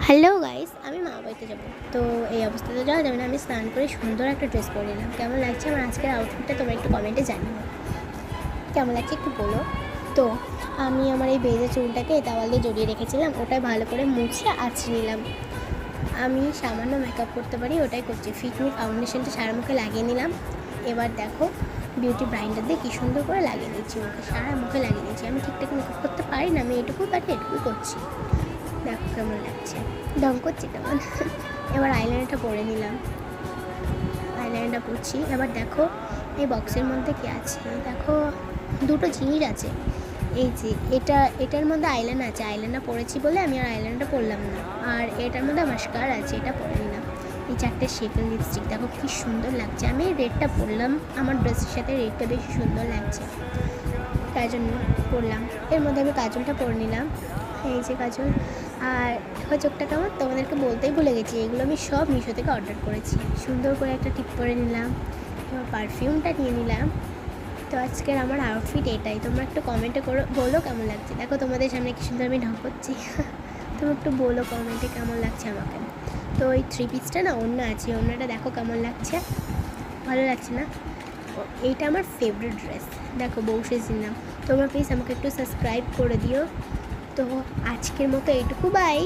Hello guys, আমি মা বাড়িতে যাবো। তো এই অবস্থাতে যাওয়া যাবে না। আমি স্নান করে সুন্দর একটা ড্রেস পরে নিলাম। কেমন লাগছে আমার আজকের আউটফিটটা তোমরা একটু কমেন্টে জানিও। কেমন লাগছে একটু বলো। তো আমি আমার এই বেজে চুলটাকে তাওয়াল দিয়ে জড়িয়ে রেখেছিলাম, ওটাই ভালো করে মুছে আঁচড়ে নিলাম। আমি সামান্য মেকআপ করতে পারি, ওটাই করছি। ফিটমি ফাউন্ডেশনটা সারা মুখে লাগিয়ে নিলাম। এবার দেখো বিউটি ব্লাইন্ডার দিয়ে কী সুন্দর করে লাগিয়ে নিচ্ছি মুখে, সারা মুখে লাগিয়ে নিচ্ছি। আমি ঠিকঠাক মেকআপ করতে পারি না, আমি এটুকুই পারি, এটুকুই করছি। দেখো কেমন লাগছে, ঢং করছি কেমন। এবার আইলাইনারটা পরে নিলাম, আইলাইনারটা পরছি। এবার দেখো এই বক্সের মধ্যে কী আছে, দেখো দুটো জিনিস আছে। এই যে এটার মধ্যে আইলাইনার আছে, আইলাইনার পরেছি বলে আমি আর আইলাইনারটা পরলাম না। আর এটার মধ্যে মাস্কারা আছে, এটা পরে নিলাম। এই চারটে শেপের লিপস্টিক দেখো কী সুন্দর লাগছে। আমি রেডটা পরলাম, আমার ড্রেসের সাথে রেডটা বেশি সুন্দর লাগছে, তাই জন্য পরলাম। এর মধ্যে আমি কাজলটা পরে নিলাম, এই যে কাজল। আর দেখো চোখটা কেমন, তোমাদেরকে বলতেই ভুলে গেছি, এগুলো আমি সব মিশো থেকে অর্ডার করেছি। সুন্দর করে একটা টিপ করে নিলাম, এবার পারফিউমটা নিয়ে নিলাম। তো আজকের আমার আউটফিট এটাই। তোমরা একটু কমেন্টে বলো কেমন লাগছে। দেখো তোমাদের সামনে কি সুন্দর আমি ঢং করছি। তোমরা একটু বলো কমেন্টে কেমন লাগছে আমাকে। তো ওই থ্রি পিসটা না অন্য আছে, অন্যটা দেখো কেমন লাগছে, ভালো লাগছে না? এইটা আমার ফেভারিট ড্রেস। দেখো বউ সেজেছিলাম। তোমরা প্লিজ আমাকে একটু সাবস্ক্রাইব করে দিও। তো আজকের মতো এইটুকু, বাই।